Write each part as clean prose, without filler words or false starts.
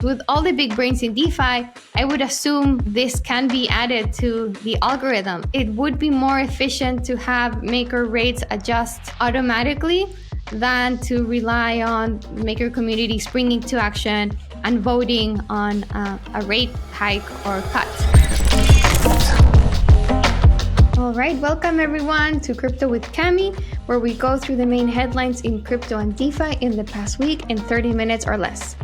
With all the big brains in DeFi, I would assume this can be added to the algorithm. It would be more efficient to have maker rates adjust automatically than to rely on maker community springing to action and voting on a rate hike or cut. All right, welcome everyone to Crypto with Cami, where we go through the main headlines in crypto and DeFi in the past week in 30 minutes or less.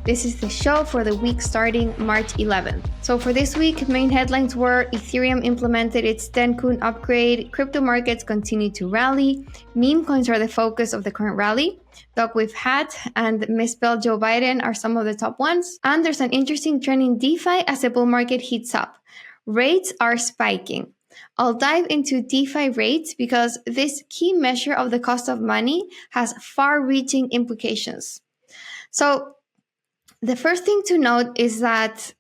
This is the show for the week starting March 11th. So for this week, main headlines were Ethereum implemented its Dencun upgrade, crypto markets continue to rally, meme coins are the focus of the current rally, Dog with Hat and Misspelled Joe Biden are some of the top ones, and there's an interesting trend in DeFi as the bull market heats up. Rates are spiking. I'll dive into DeFi rates because this key measure of the cost of money has far-reaching implications. So the first thing to note is that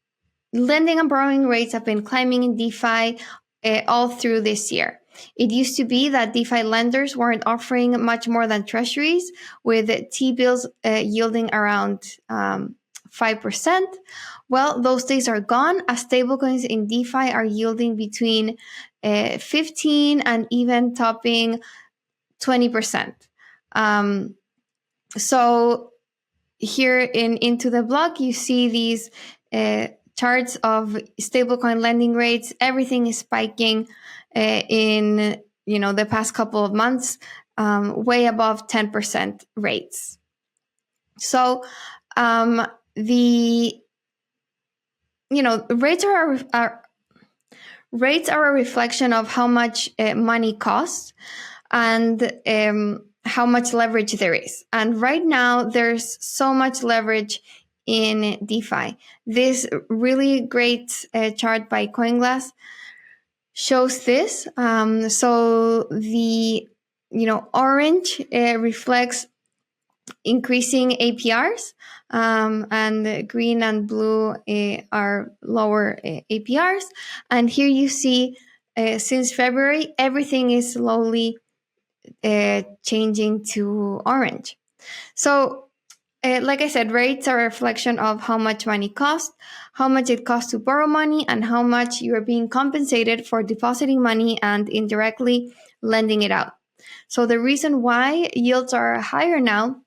lending and borrowing rates have been climbing in DeFi all through this year. It used to be that DeFi lenders weren't offering much more than treasuries, with T-bills yielding around 5%. Well, those days are gone, as stablecoins in DeFi are yielding between 15 and even topping 20%. So here into the block, you see these charts of stablecoin lending rates. Everything is spiking in the past couple of months, way above 10% rates. So rates are a reflection of how much money costs and how much leverage there is. And right now, there's so much leverage in DeFi. This really great chart by CoinGlass shows this. So the orange reflects increasing APRs, and green and blue are lower APRs. And here you see since February, everything is slowly changing to orange. So like I said, rates are a reflection of how much money costs, how much it costs to borrow money, and how much you are being compensated for depositing money and indirectly lending it out. So the reason why yields are higher now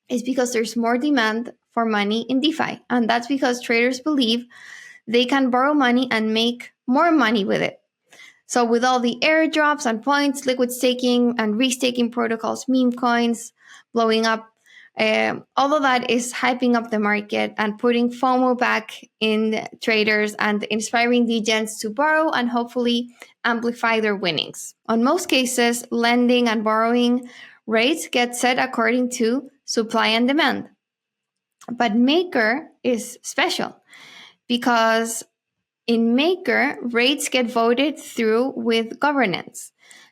is because there's more demand for money in DeFi. And that's because traders believe they can borrow money and make more money with it. So with all the airdrops and points, liquid staking and restaking protocols, meme coins blowing up, all of that is hyping up the market and putting FOMO back in traders and inspiring degens to borrow and hopefully amplify their winnings. On most cases, lending and borrowing rates get set according to supply and demand. But Maker is special because in Maker, rates get voted through with governance.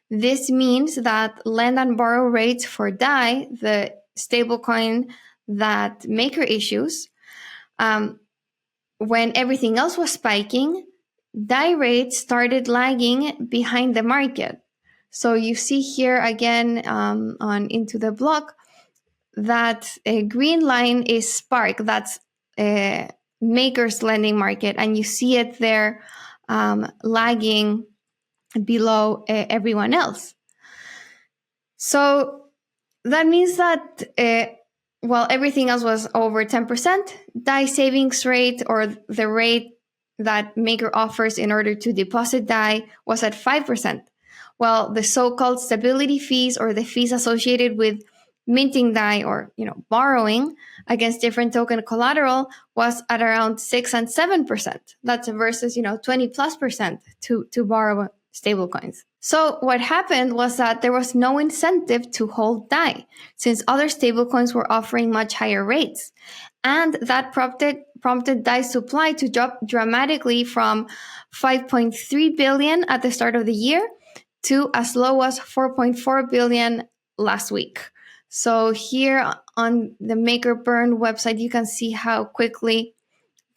This means that lend and borrow rates for DAI, the stablecoin that Maker issues, when everything else was spiking, DAI rates started lagging behind the market. So you see here again on Into the Block that a green line is Spark. That's Maker's lending market, and you see it there lagging below everyone else. So that means that while everything else was over 10%, DAI savings rate, or the rate that Maker offers in order to deposit DAI, was at 5%. While the so-called stability fees, or the fees associated with minting DAI or borrowing against different token collateral, was at around 6 and 7%. That's versus 20+% to borrow stablecoins. So what happened was that there was no incentive to hold DAI, since other stablecoins were offering much higher rates, and that prompted DAI supply to drop dramatically from 5.3 billion at the start of the year to as low as 4.4 billion last week. So here on the Maker Burn website, you can see how quickly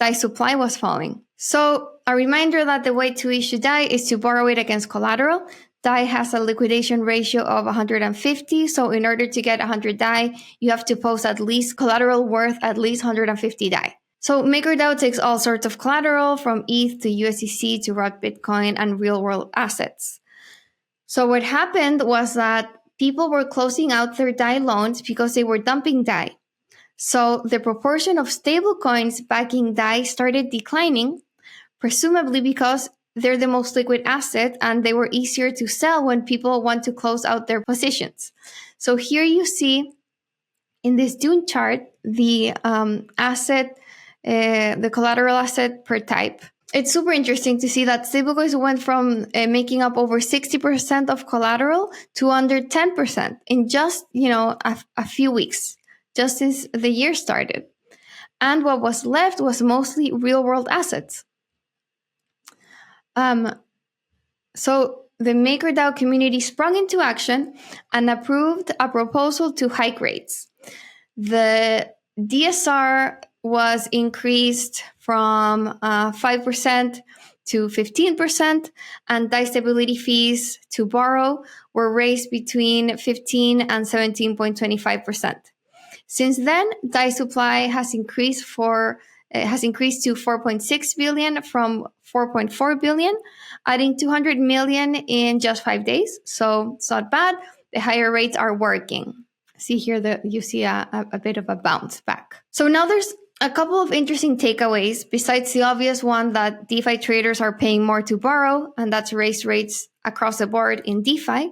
DAI supply was falling. So a reminder that the way to issue DAI is to borrow it against collateral. DAI has a liquidation ratio of 150. So in order to get 100 DAI, you have to post at least collateral worth at least 150 DAI. So MakerDAO takes all sorts of collateral from ETH to USDC to raw Bitcoin and real-world assets. So what happened was that people were closing out their DAI loans because they were dumping DAI. So the proportion of stablecoins backing DAI started declining, presumably because they're the most liquid asset and they were easier to sell when people want to close out their positions. So here you see in this Dune chart the the collateral asset per type. It's super interesting to see that stablecoins went from making up over 60% of collateral to under 10% in just, a few weeks, just since the year started. And what was left was mostly real-world assets. So the MakerDAO community sprung into action and approved a proposal to hike rates. The DSR was increased from 5% to 15%, and DAI stability fees to borrow were raised between 15 and 17.25%. Since then, DAI supply has increased to 4.6 billion from 4.4 billion, adding 200 million in just 5 days. So it's not bad. The higher rates are working. See here that you see a bit of a bounce back. So now there's a couple of interesting takeaways besides the obvious one that DeFi traders are paying more to borrow, and that's raised rates across the board in DeFi.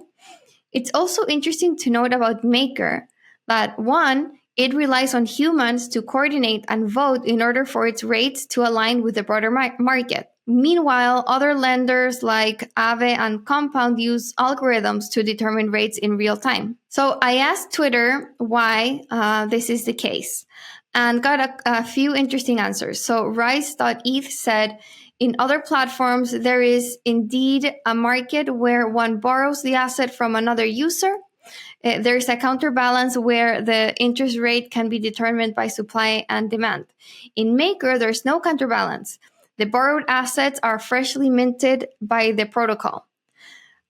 It's also interesting to note about Maker that one, it relies on humans to coordinate and vote in order for its rates to align with the broader market. Meanwhile, other lenders like Aave and Compound use algorithms to determine rates in real time. So I asked Twitter why this is the case and got a few interesting answers. So Rise.eth said, in other platforms, there is indeed a market where one borrows the asset from another user. There's a counterbalance where the interest rate can be determined by supply and demand. In Maker, there's no counterbalance. The borrowed assets are freshly minted by the protocol.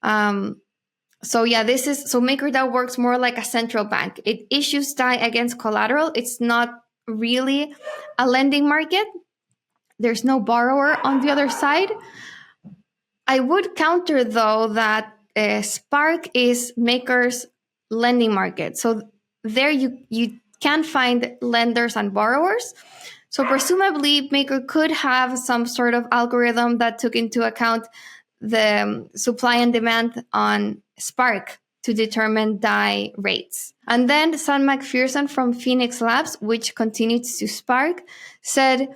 So MakerDAO works more like a central bank. It issues DAI against collateral. It's not really a lending market. There's no borrower on the other side. I would counter, though, that Spark is Maker's lending market. So there you can find lenders and borrowers. So presumably Maker could have some sort of algorithm that took into account the supply and demand on Spark to determine DAI rates. And then Sam McPherson from Phoenix Labs, which continues to Spark, said,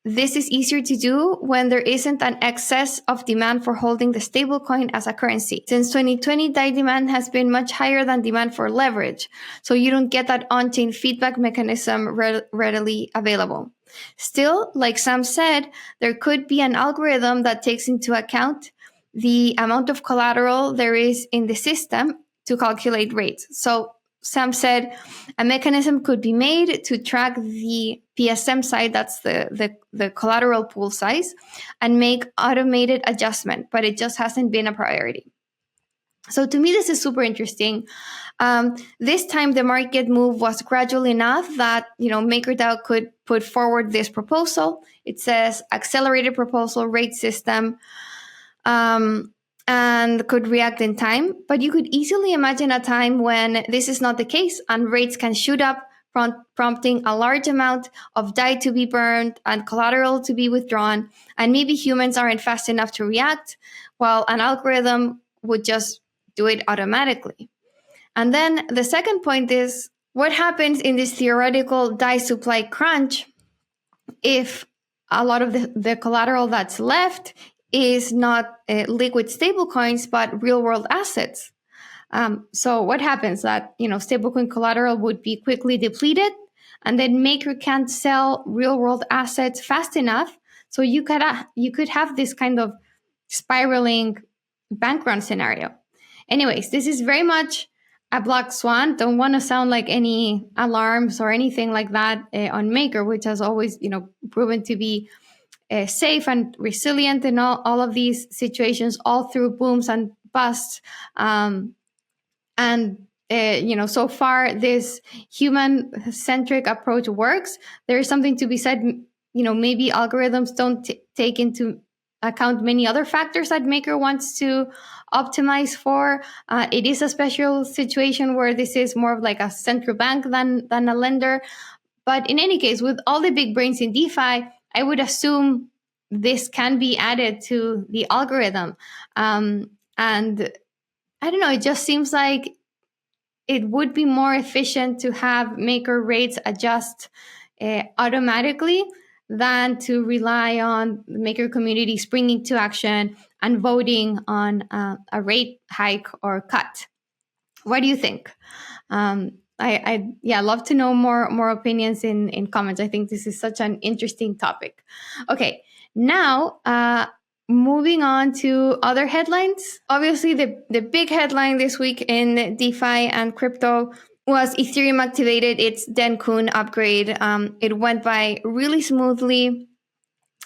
this is easier to do when there isn't an excess of demand for holding the stablecoin as a currency. Since 2020, DAI demand has been much higher than demand for leverage, so you don't get that on-chain feedback mechanism readily available. Still, like Sam said, there could be an algorithm that takes into account the amount of collateral there is in the system to calculate rates. So Sam said a mechanism could be made to track the PSM side, that's the collateral pool size, and make automated adjustment, but it just hasn't been a priority. So to me, this is super interesting. This time, the market move was gradual enough that MakerDAO could put forward this proposal. It says accelerated proposal rate system. And could react in time. But you could easily imagine a time when this is not the case and rates can shoot up, prompting a large amount of DAI to be burned and collateral to be withdrawn. And maybe humans aren't fast enough to react, while an algorithm would just do it automatically. And then the second point is, what happens in this theoretical DAI supply crunch if a lot of the collateral that's left is not liquid stablecoins, but real-world assets? So what happens? That stablecoin collateral would be quickly depleted, and then Maker can't sell real-world assets fast enough. So you could have this kind of spiraling bank run scenario. Anyways, this is very much a black swan. Don't want to sound like any alarms or anything like that on Maker, which has always proven to be safe and resilient in all of these situations, all through booms and busts. So far, this human-centric approach works. There is something to be said maybe algorithms don't take into account many other factors that Maker wants to optimize for. It is a special situation where this is more of like a central bank than a lender. But in any case, with all the big brains in DeFi, I would assume this can be added to the algorithm. And I don't know, it just seems like it would be more efficient to have Maker rates adjust automatically than to rely on the Maker community springing to action and voting on a rate hike or cut. What do you think? I love to know more opinions in comments. I think this is such an interesting topic. Okay, now moving on to other headlines. Obviously, the big headline this week in DeFi and crypto was Ethereum activated its Dencun upgrade. It went by really smoothly,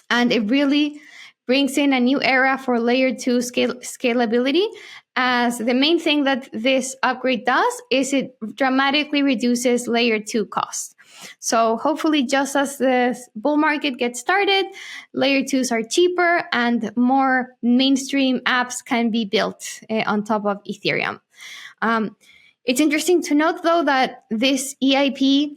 and it really brings in a new era for layer 2 scalability, as the main thing that this upgrade does is it dramatically reduces layer 2 costs. So hopefully, just as the bull market gets started, layer 2s are cheaper and more mainstream apps can be built on top of Ethereum. It's interesting to note, though, that this EIP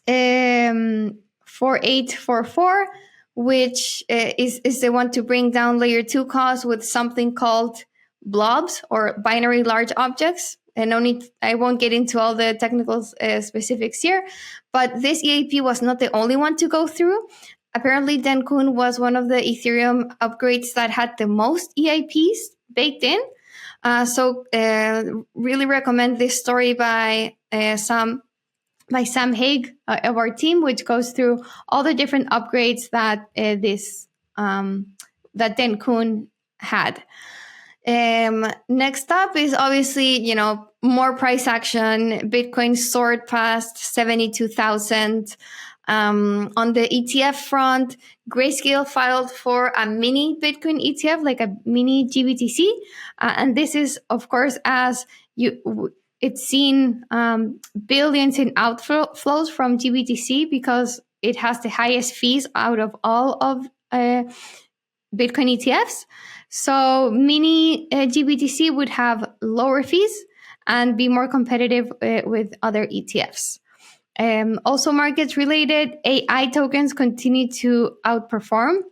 4844, which is the one to bring down layer 2 costs with something called blobs or binary large objects. And I won't get into all the technical specifics here, but this EIP was not the only one to go through. Apparently, Dencun was one of the Ethereum upgrades that had the most EIPs baked in. So really recommend this story by Sam Haig of our team, which goes through all the different upgrades that that Dencun had. Next up is obviously, more price action. Bitcoin soared past 72,000. On the ETF front, Grayscale filed for a mini Bitcoin ETF, like a mini GBTC. And this is, of course, as it's seen billions in outflows from GBTC because it has the highest fees out of all of Bitcoin ETFs. So mini GBTC would have lower fees and be more competitive with other ETFs. Also, markets related, AI tokens continue to outperform.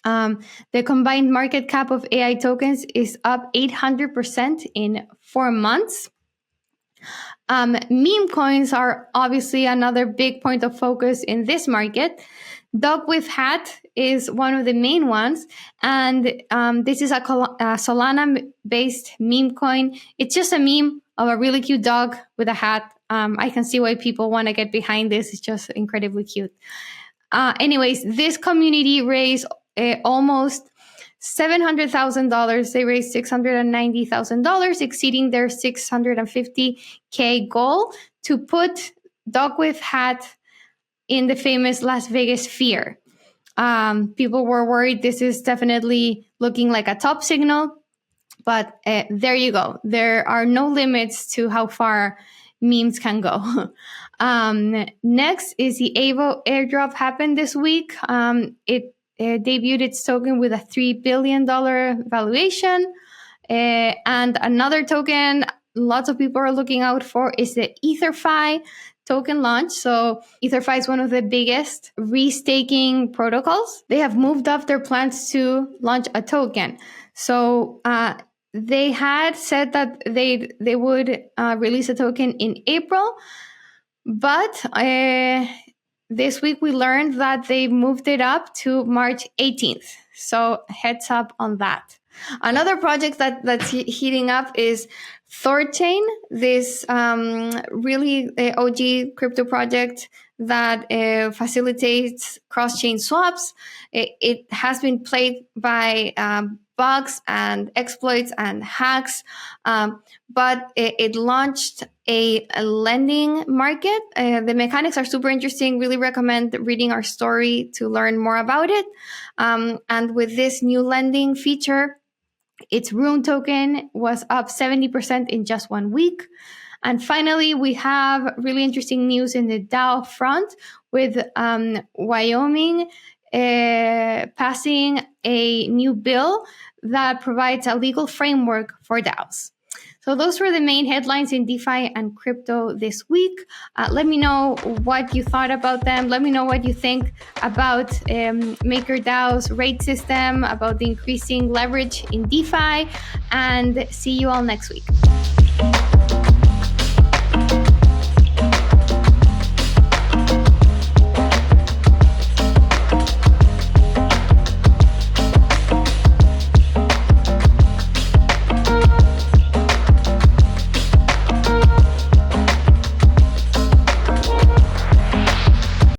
The combined market cap of AI tokens is up 800% in 4 months. Meme coins are obviously another big point of focus in this market. Dog with hat is one of the main ones, and this is a Solana-based meme coin. It's just a meme of a really cute dog with a hat. I can see why people want to get behind this. It's just incredibly cute. Anyways, this community raised almost $700,000. They raised $690,000, exceeding their $650K goal to put Dog with Hat in the famous Las Vegas Sphere. People were worried this is definitely looking like a top signal, but there you go. There are no limits to how far memes can go. Next is the Aevo Airdrop happened this week. It debuted its token with a $3 billion valuation. And another token lots of people are looking out for is the EtherFi token launch. So EtherFi is one of the biggest restaking protocols. They have moved up their plans to launch a token. So they had said that they would release a token in April, but this week we learned that they moved it up to March 18th. So heads up on that. Another project that's heating up is Thorchain, this really OG crypto project that facilitates cross-chain swaps. It has been plagued by bugs and exploits and hacks, but it launched a lending market. The mechanics are super interesting. Really recommend reading our story to learn more about it. And with this new lending feature, its Rune token was up 70% in just 1 week. And finally, we have really interesting news in the DAO front, with Wyoming passing a new bill that provides a legal framework for DAOs. So those were the main headlines in DeFi and crypto this week. Let me know what you thought about them. Let me know what you think about MakerDAO's rate system, about the increasing leverage in DeFi, and see you all next week.